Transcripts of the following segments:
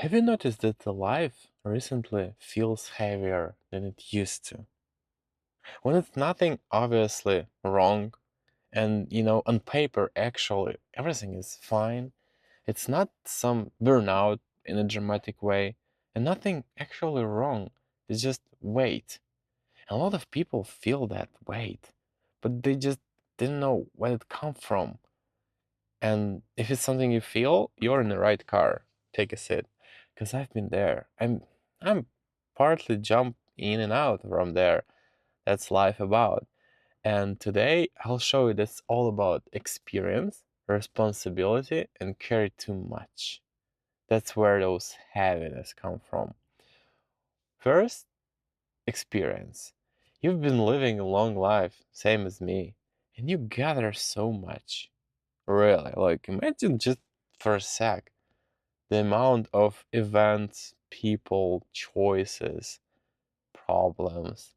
Have you noticed that the life recently feels heavier than it used to? When it's nothing obviously wrong, and on paper, actually, everything is fine. It's not some burnout in a dramatic way, and nothing actually wrong. It's just weight. And a lot of people feel that weight, but they just didn't know where it come from. And if it's something you feel, you're in the right car. Take a sit, because I've been there. I'm partly jump in and out from there. That's life about. And today I'll show you that's all about experience, responsibility, and care too much. That's where those heaviness come from. First, experience. You've been living a long life, same as me, and you gather so much. Really, like imagine just for a sec the amount of events, people, choices, problems,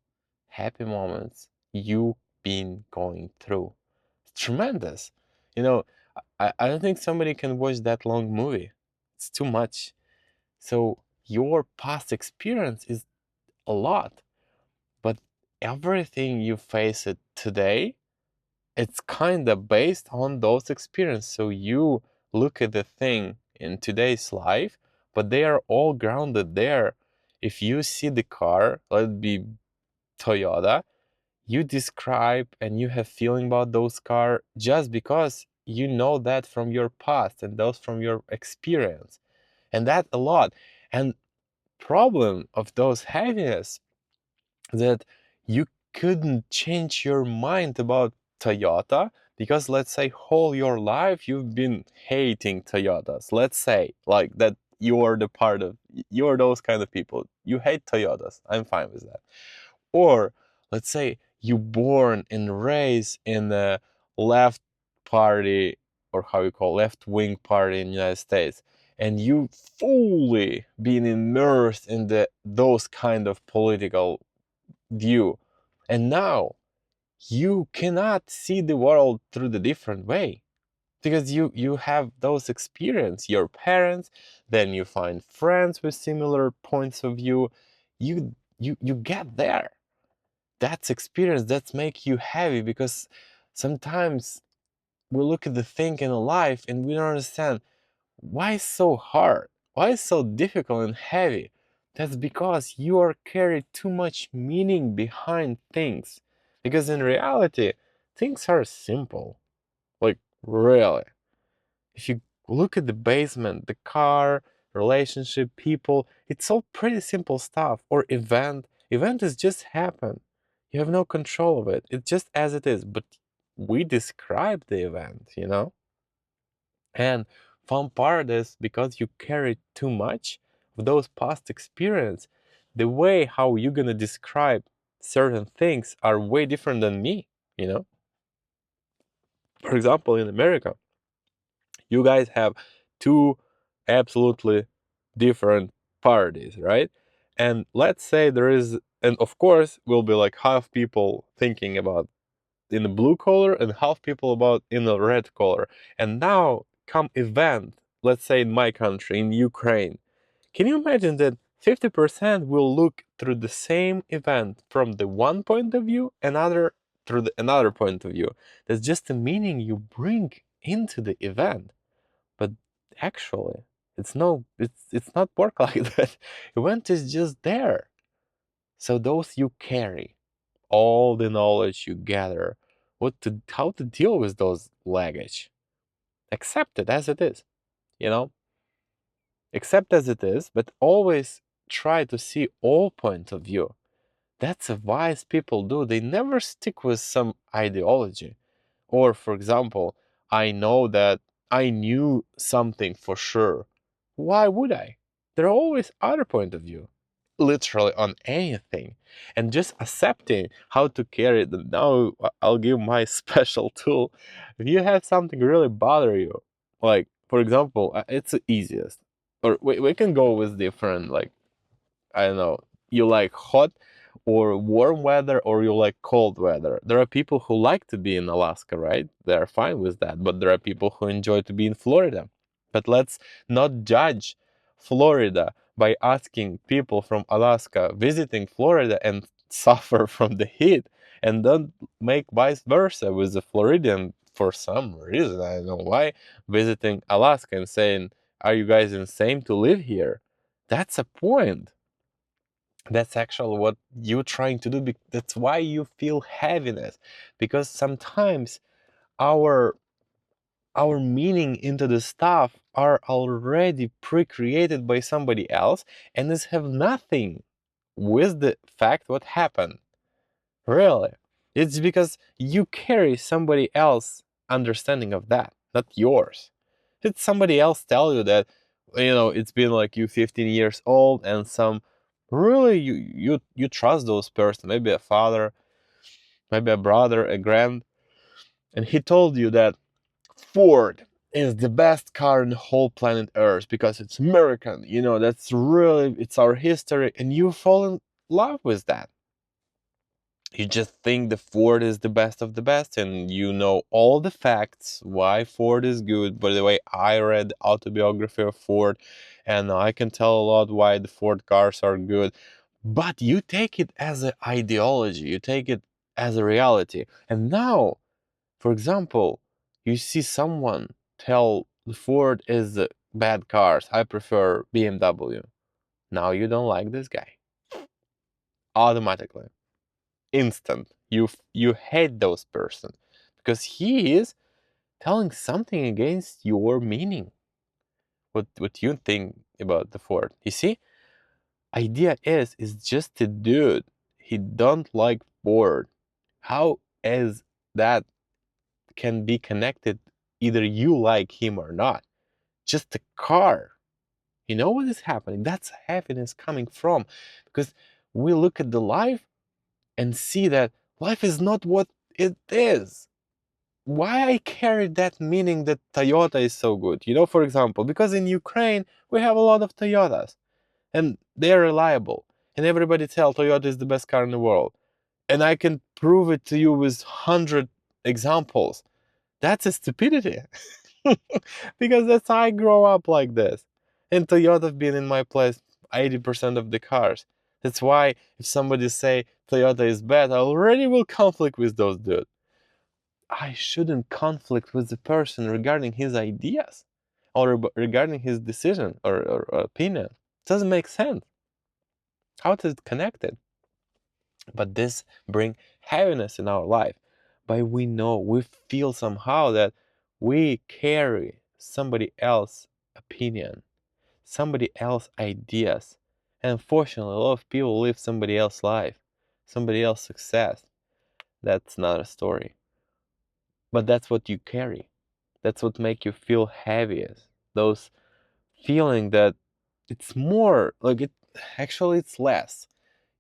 happy moments you've been going through. It's tremendous. You know, I don't think somebody can watch that long movie. It's too much. So your past experience is a lot, but everything you face it today, it's kind of based on those experiences. So you look at the thing in today's life, but they are all grounded there. If you see the car, let it be Toyota, you describe and you have feeling about those car just because you know that from your past and those from your experience. And that a lot. And problem of those heaviness that you couldn't change your mind about Toyota because let's say whole your life you've been hating Toyotas. Let's say like that you're the part of you're those kind of people. You hate Toyotas. I'm fine with that. Or let's say you born and raised in the left party or how you call left wing party in the United States and you fully been immersed in those kind of political view. And now you cannot see the world through the different way because you have those experience your parents, then you find friends with similar points of view. You get there. That's experience that's make you heavy because sometimes we look at the thing in life and we don't understand why it's so hard? Why it's so difficult and heavy? That's because you are carried too much meaning behind things. Because in reality, things are simple. Like, really. If you look at the basement, the car, relationship, people, it's all pretty simple stuff. Or event. Event is just happen. You have no control of it. It's just as it is. But we describe the event. And fun part is because you carry too much of those past experience, the way how you're gonna describe certain things are way different than me. For example, in America, you guys have two absolutely different parties, right? And let's say there is, and of course, will be like half people thinking about in the blue color and half people about in the red color. And now come event, let's say in my country, in Ukraine. Can you imagine that 50% will look through the same event from the one point of view, another through another point of view? That's just the meaning you bring into the event. But actually, it's not work like that. Event is just there. So those you carry all the knowledge you gather, how to deal with those luggage. Accept it as it is, you know? Accept as it is, but always try to see all points of view. That's a wise people do. They never stick with some ideology. Or, for example, I know that I knew something for sure. Why would I? There are always other point of view, literally on anything, and just accepting how to carry them. Now I'll give my special tool. If you have something really bother you, like for example, it's the easiest, or we can go with different, like I don't know, you like hot or warm weather or you like cold weather. There are people who like to be in Alaska, right? They're fine with that. But there are people who enjoy to be in Florida. But let's not judge Florida by asking people from Alaska visiting Florida and suffer from the heat, and don't make vice versa with the Floridian for some reason. I don't know why, visiting Alaska and saying, "Are you guys insane to live here?" That's a point. That's actually what you're trying to do. That's why you feel heaviness, because sometimes our our meaning into the stuff are already pre-created by somebody else, and this have nothing with the fact what happened. Really, it's because you carry somebody else understanding of that, not yours. Did somebody else tell you that, it's been like you 15 years old, and some really you trust those person, maybe a father, maybe a brother, a grand, and he told you that Ford is the best car in the whole planet Earth because it's American. That's really, it's our history, and you fall in love with that. You just think the Ford is the best of the best, and you know all the facts why Ford is good. By the way, I read the autobiography of Ford, and I can tell a lot why the Ford cars are good. But you take it as an ideology, you take it as a reality. And now, for example, you see someone tell the Ford is bad cars, I prefer BMW. Now you don't like this guy. Automatically. Instant. You hate those person because he is telling something against your meaning. What you think about the Ford. You see? Idea is just a dude. He don't like Ford. How is that can be connected, either you like him or not? Just a car. You know what is happening? That's happiness coming from. Because we look at the life and see that life is not what it is. Why I carry that meaning that Toyota is so good? For example, because in Ukraine we have a lot of Toyotas and they're reliable. And everybody tell Toyota is the best car in the world. And I can prove it to you with 100 examples. That's a stupidity. Because that's how I grow up like this. And Toyota have been in my place 80% of the cars. That's why if somebody say Toyota is bad, I already will conflict with those dudes. I shouldn't conflict with the person regarding his ideas or regarding his decision or opinion. It doesn't make sense. How is it connected? But this bring heaviness in our life. But we feel somehow that we carry somebody else's opinion, somebody else's ideas. And unfortunately, a lot of people live somebody else's life, somebody else's success. That's not a story. But that's what you carry. That's what make you feel heaviest. Those feeling that it's more like it actually it's less.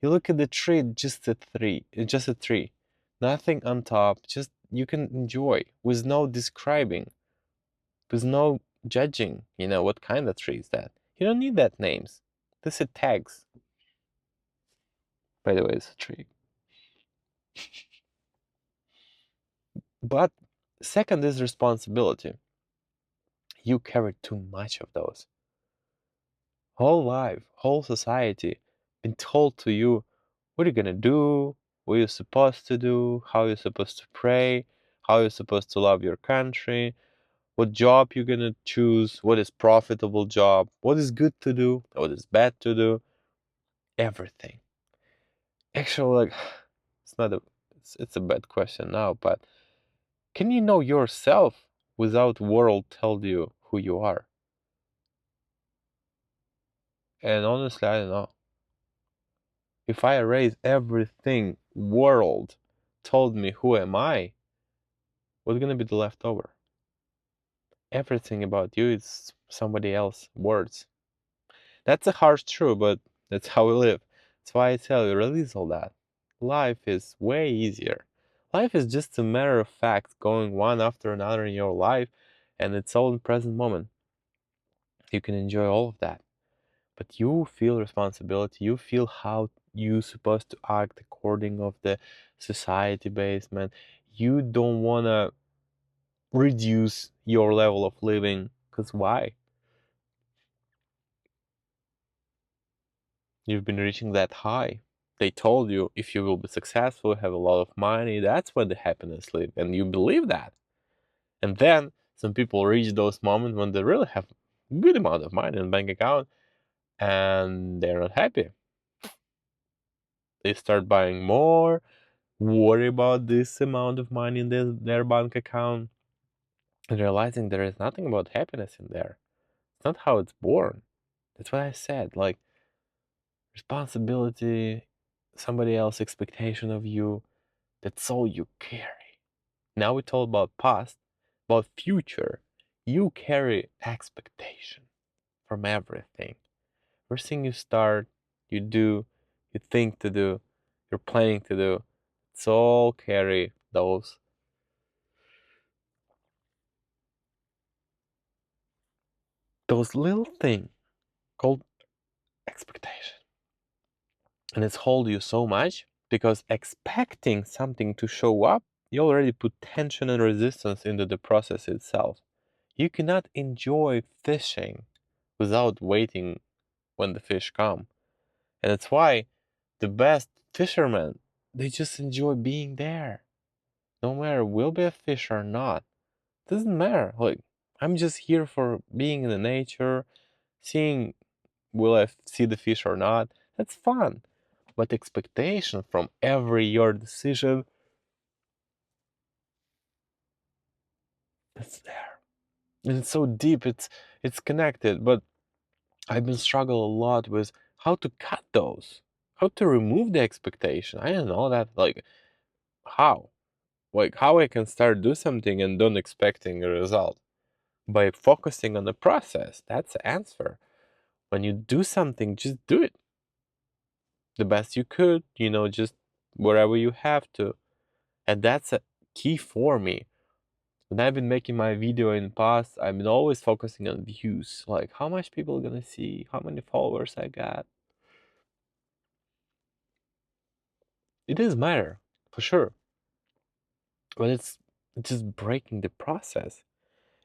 You look at the tree, just a tree. Nothing on top, just you can enjoy with no describing, with no judging, what kind of tree is that. You don't need that names. This is tags. By the way, it's a tree. But second is responsibility. You carry too much of those. Whole life, whole society been told to you what you're gonna do, what you're supposed to do, how you're supposed to pray, how you're supposed to love your country, what job you're gonna choose, what is profitable job, what is good to do, what is bad to do, everything. Actually, like, it's not a, it's a bad question now, but can you know yourself without world tell you who you are? And honestly, I don't know. If I erase everything world told me who am I, what's gonna be the leftover? Everything about you is somebody else words. That's a harsh truth, but that's how we live. That's why I tell you, release all that. Life is way easier. Life is just a matter of fact going one after another in your life, and it's all in present moment. You can enjoy all of that. But you feel responsibility, you feel how you supposed to act according of the society basement. You don't wanna reduce your level of living, because why? You've been reaching that high. They told you if you will be successful, have a lot of money, that's where the happiness lives, and you believe that. And then some people reach those moments when they really have a good amount of money in bank account and they're not happy. They start buying more, worry about this amount of money in their bank account, and realizing there is nothing about happiness in there. It's not how it's born. That's what I said. Like responsibility, somebody else's expectation of you, that's all you carry. Now we talk about past, about future. You carry expectation from everything. First thing you start, you do, you think to do, you're planning to do, it's all carry those little things called expectation. And it's hold you so much because expecting something to show up, you already put tension and resistance into the process itself. You cannot enjoy fishing without waiting when the fish come. And that's why the best fishermen, they just enjoy being there. No matter will be a fish or not. Doesn't matter. Like I'm just here for being in the nature, seeing will I see the fish or not. That's fun. But expectation from every your decision, that's there. And it's so deep, it's connected. But I've been struggling a lot with how to cut those, how to remove the expectation. I don't know that, like how, like how I can start do something and don't expecting a result by focusing on the process. That's the answer. When you do something, just do it the best you could. Just wherever you have to, and that's a key for me. When I've been making my video in the past, I've been always focusing on views, like how much people are gonna see, how many followers I got. It does matter, for sure, but it's just breaking the process.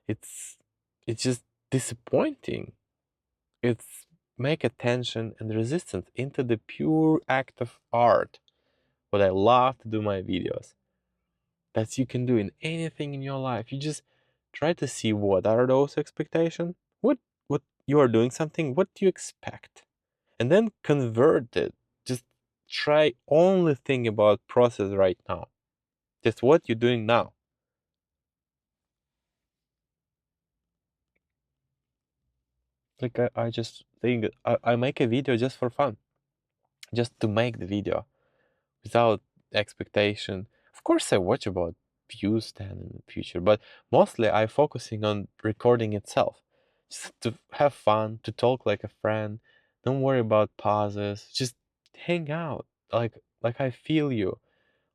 It's it's just disappointing. It's make attention and resistance into the pure act of art. What I love to do my videos. That you can do in anything in your life. You just try to see what are those expectations. What you are doing something. What do you expect? And then convert it. Just try only think about process right now. Just what you're doing now. Like I just think I make a video just for fun, just to make the video without expectation. Of course, I watch about views then in the future, but mostly I focusing on recording itself, just to have fun, to talk like a friend. Don't worry about pauses. Just hang out. Like I feel you.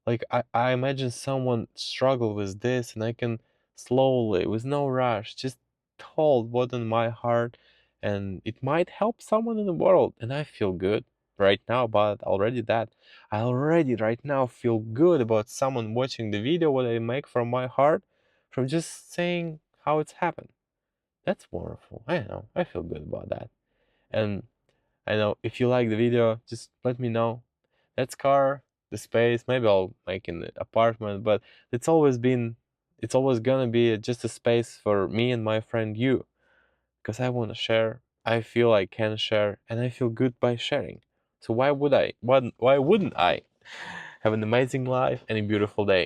Like I imagine someone struggle with this and I can slowly, with no rush, just told what in my heart and it might help someone in the world. And I feel good right now about already that. I already right now feel good about someone watching the video what I make from my heart, from just saying how it's happened. That's wonderful. I know. I feel good about that. And I know if you like the video, just let me know. That's car, the space. Maybe I'll make an apartment, but it's always gonna be just a space for me and my friend you, because I want to share. I feel I can share, and I feel good by sharing. So why would I? Why wouldn't I? Have an amazing life and a beautiful day.